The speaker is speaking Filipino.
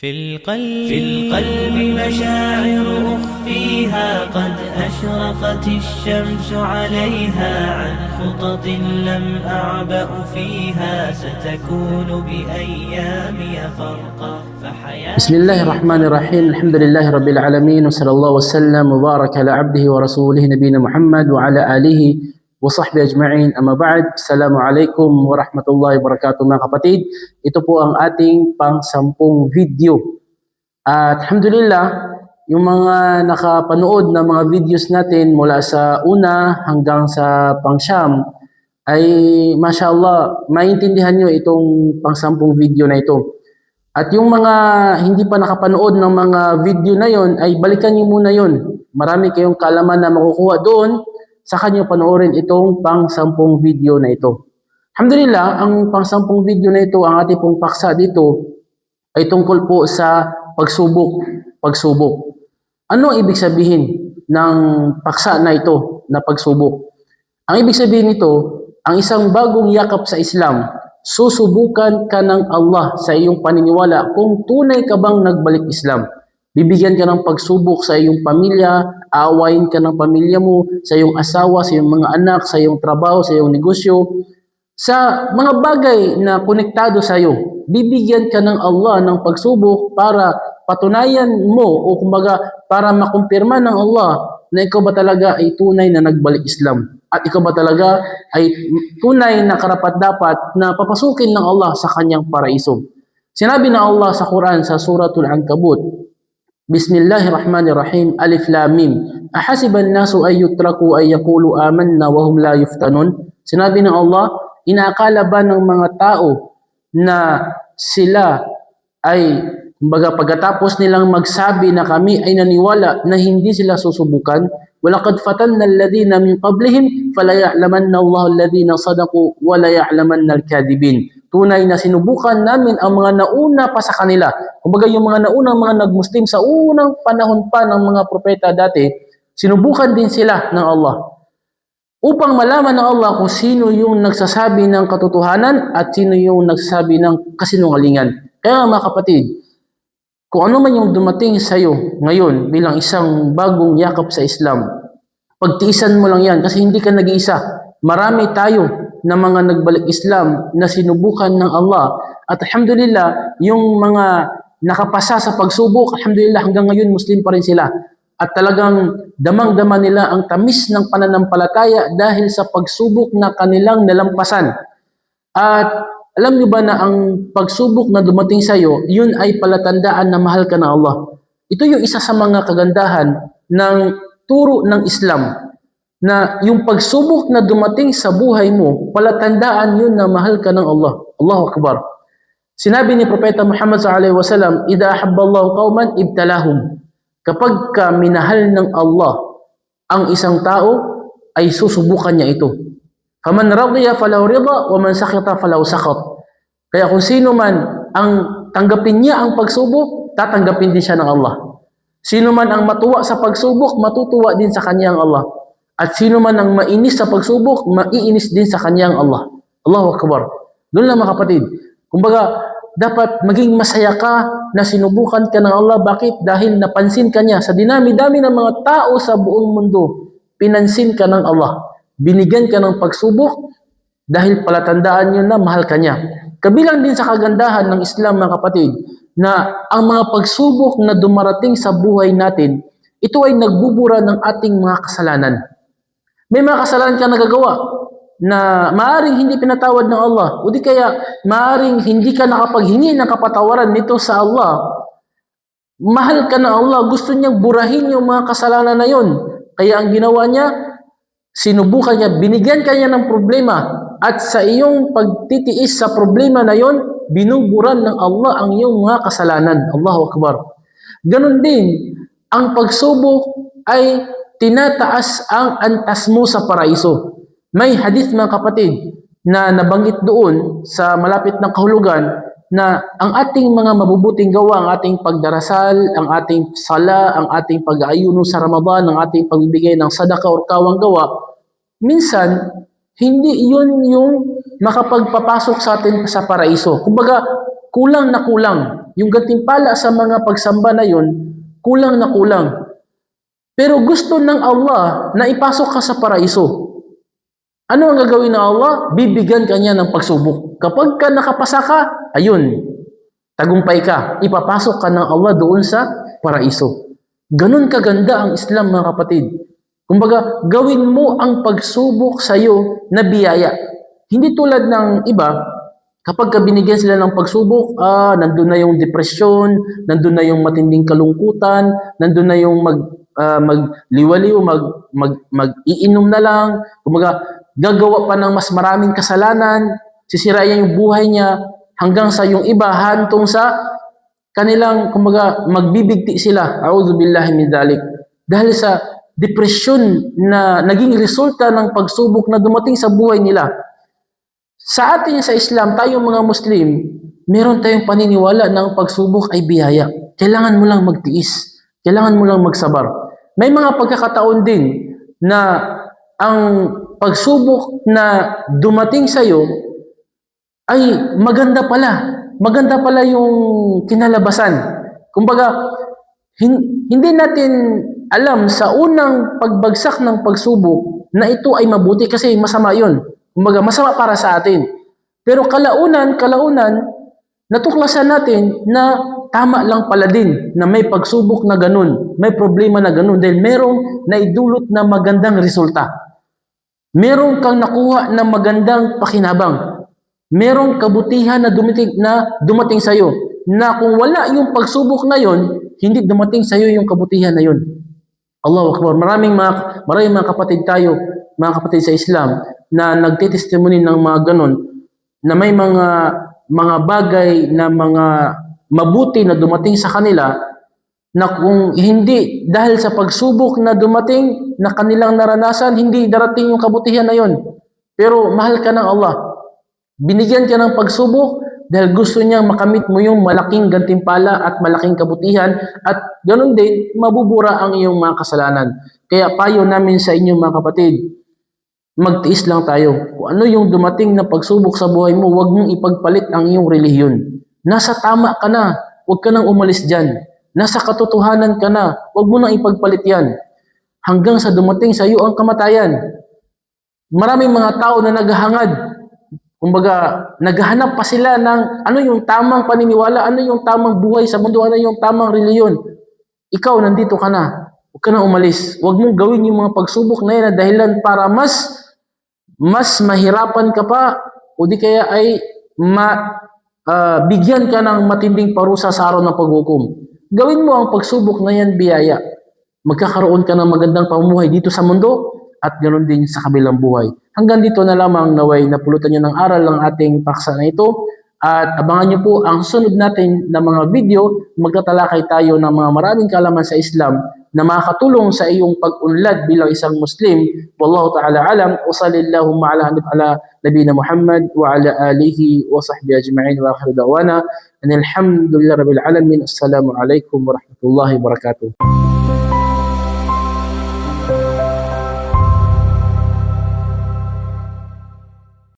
في القلب مشاعر أخفيها قد أشرقت الشمس عليها عن خطط لم أعبأ فيها ستكون بأيامي فرقا بسم الله الرحمن الرحيم. الحمد لله رب العالمين، وصلى الله وسلم وبارك على عبده ورسوله نبينا محمد وعلى آله وصحبه ajma'in. Amma ba'd. Assalamualaikum warahmatullahi wabarakatuh mga kapatid. Ito po ang ating pang-10 video. At alhamdulillah, yung mga nakapanood na mga videos natin mula sa una hanggang sa pang-siyam ay mashallah, maintindihan nyo itong pang-10 video na ito. At yung mga hindi pa nakapanood ng mga video na yon ay balikan nyo muna yon. Marami kayong kaalaman na makukuha doon sa kanyo panoorin itong pang-10 video na ito. Alhamdulillah, ang pang-10 video na ito, ang ating pong paksa dito ay tungkol po sa pagsubok. Ano ang ibig sabihin ng paksa na ito na pagsubok? Ang ibig sabihin nito, ang isang bagong yakap sa Islam, susubukan ka ng Allah sa iyong paniniwala kung tunay ka bang nagbalik Islam. Bibigyan ka ng pagsubok sa iyong pamilya, aawayin ka ng pamilya mo, sa iyong asawa, sa iyong mga anak, sa iyong trabaho, sa iyong negosyo, sa mga bagay na konektado sa iyo. Bibigyan ka ng Allah ng pagsubok para patunayan mo o kumbaga para makumpirma ng Allah na ikaw ba talaga ay tunay na nagbalik Islam. At ikaw ba talaga ay tunay na karapat-dapat na papasukin ng Allah sa kanyang paraiso. Sinabi ng Allah sa Quran sa Suratul Ankabut, Bismillahirrahmanirrahim, Alif Lam Mim. Ahasiban nasu ay yutraku ay yaqulu amanna wa hum la yuftanun. Sinabi ng Allah, inaakala ba ng mga tao na sila ay kumbaga pagkatapos nilang magsabi na kami ay naniwala na hindi sila susubukan? Walaqad fatanna alladhina min qablihim falaya'lamanna Allahu alladhina sadaqu wa la ya'lamanna al-kadhibin. Tunay na sinubukan namin ang mga nauna pa sa kanila. Kumbaga yung mga naunang mga nagmuslim sa unang panahon pa ng mga propeta dati, sinubukan din sila ng Allah. Upang malaman ng Allah kung sino yung nagsasabi ng katotohanan at sino yung nagsasabi ng kasinungalingan. Kaya mga kapatid, kung ano man yung dumating sa iyo ngayon bilang isang bagong yakap sa Islam, pagtiisan mo lang yan kasi hindi ka nag-iisa. Marami tayo na mga nagbalik Islam na sinubukan ng Allah. At alhamdulillah, yung mga nakapasa sa pagsubok, alhamdulillah hanggang ngayon Muslim pa rin sila. At talagang damang-dama nila ang tamis ng pananampalataya dahil sa pagsubok na kanilang nalampasan. At alam niyo ba na ang pagsubok na dumating sa iyo, yun ay palatandaan na mahal ka ng Allah. Ito yung isa sa mga kagandahan ng turo ng Islam, na yung pagsubok na dumating sa buhay mo, palatandaan yun na mahal ka ng Allah. Allahu Akbar. Sinabi ni Propeta Muhammad SAW, Idha ahabballahu qawman ibtalahum. Kapag ka minahal ng Allah ang isang tao, ay susubukan niya ito. Faman radiya falahu rida, wa man sakhita falahu sakhat. Kaya kung sino man ang tanggapin niya ang pagsubok, tatanggapin din siya ng Allah. Sino man ang matuwa sa pagsubok, matutuwa din sa kanyang Allah. At sino man ang mainis sa pagsubok, maiinis din sa kanyang Allah. Allahu Akbar. Doon lang mga kapatid. Kumbaga, dapat maging masaya ka na sinubukan ka ng Allah. Bakit? Dahil napansin ka niya. Sa dinami-dami ng mga tao sa buong mundo, pinansin ka ng Allah. Binigyan ka ng pagsubok dahil palatandaan niyo na mahal ka niya. Kabilang din sa kagandahan ng Islam mga kapatid, na ang mga pagsubok na dumarating sa buhay natin, ito ay nagbubura ng ating mga kasalanan. May mga kasalanan ka nagagawa na maaring hindi pinatawad ng Allah, o di kaya maaring hindi ka nakapaghingi ng kapatawaran nito sa Allah. Mahal ka ng Allah, gusto niyang burahin yung mga kasalanan na yon. Kaya ang ginawa niya, sinubukan niya, binigyan ka niya ng problema, at sa iyong pagtitiis sa problema na yon, binuburan ng Allah ang iyong mga kasalanan. Allahu Akbar. Ganon din, ang pagsubok ay tinataas ang antas mo sa paraiso. May hadith mga kapatid na nabanggit doon sa malapit ng kahulugan na ang ating mga mabubuting gawa, ang ating pagdarasal, ang ating sala, ang ating pag-aayuno sa Ramadan, ang ating pagbibigay ng sadaka o kawang gawa, minsan hindi yun yung makapagpapasok sa atin sa paraiso. Kumbaga, kulang na kulang. Yung gantimpala sa mga pagsamba na yun, kulang na kulang. Pero gusto ng Allah na ipasok ka sa paraiso. Ano ang gagawin ng Allah? Bibigyan ka niya ng pagsubok. Kapag ka nakapasa ka, ayun, tagumpay ka. Ipapasok ka ng Allah doon sa paraiso. Ganun kaganda ang Islam, mga kapatid. Kumbaga, gawin mo ang pagsubok sa iyo na biyaya. Hindi tulad ng iba, kapag binigyan sila ng pagsubok, nandun na yung depresyon, nandun na yung matinding kalungkutan, nandun na yung magliwaliw, mag-iinom na lang, kumbaga gagawa pa ng mas maraming kasalanan, sisirayan yung buhay niya, hanggang sa yung iba hantong sa kanilang, kumbaga magbibigti sila. A'udzu billahi min dzalik. Dahil sa depresyon na naging resulta ng pagsubok na dumating sa buhay nila. Sa atin sa Islam, tayong mga Muslim, meron tayong paniniwala na ang pagsubok ay biyaya. Kailangan mo lang magtiis. Kailangan mo lang magsabar. May mga pagkakataon din na ang pagsubok na dumating sa iyo ay maganda pala. Maganda pala yung kinalabasan. Kumbaga, hindi natin alam sa unang pagbagsak ng pagsubok na ito ay mabuti kasi masama yun. Kumbaga, masama para sa atin. Pero kalaunan, natuklasan natin na tama lang pala din na may pagsubok na ganun, may problema na ganun, dahil merong naidulot na magandang resulta. Merong kang nakuha na magandang pakinabang. Merong kabutihan na dumating sa iyo, na kung wala yung pagsubok na yon, hindi dumating sa iyo yung kabutihan na yon. Allahu Akbar. Maraming mga kapatid tayo, mga kapatid sa Islam, na nagtitestimony ng mga ganun, na may mga bagay na mga mabuti na dumating sa kanila, na kung hindi dahil sa pagsubok na dumating na kanilang naranasan, hindi darating yung kabutihan na yon. Pero mahal ka ng Allah. Binigyan ka ng pagsubok dahil gusto niyang makamit mo yung malaking gantimpala at malaking kabutihan, at ganun din, mabubura ang iyong mga kasalanan. Kaya payo namin sa inyo, mga kapatid, magtiis lang tayo. Kung ano yung dumating na pagsubok sa buhay mo, huwag mong ipagpalit ang iyong relihiyon. Nasa tama ka na, huwag ka nang umalis dyan. Nasa katotohanan ka na, huwag mo nang ipagpalit yan. Hanggang sa dumating sa iyo ang kamatayan. Maraming mga tao na naghahangad. Kumbaga, naghahanap pa sila ng ano yung tamang paniniwala, ano yung tamang buhay sa mundo, ano yung tamang reliyon. Ikaw, nandito ka na. Huwag ka nang umalis. Huwag mong gawin yung mga pagsubok na yan na dahilan para mas mahirapan ka pa, o di kaya ay bigyan ka ng matinding parusa sa araw ng paghukom. Gawin mo ang pagsubok na yan biyaya. Magkakaroon ka ng magandang pamumuhay dito sa mundo at ganoon din sa kabilang buhay. Hanggang dito na lamang, naway napulutan nyo ng aral ang ating paksa na ito, at abangan nyo po ang sunod natin na mga video. Magtatalakay tayo ng mga maraming kaalaman sa Islam na makakatulong sa iyong pag-unlad bilang isang Muslim. Wallahu ta'ala alam, wa sallallahu ala nabiyina Muhammad wa ala alihi wa sahbihi ajma'in, wa akhiru da'wana anil hamdulillahi rabbil alamin. Assalamu alaikum warahmatullahi wabarakatuh.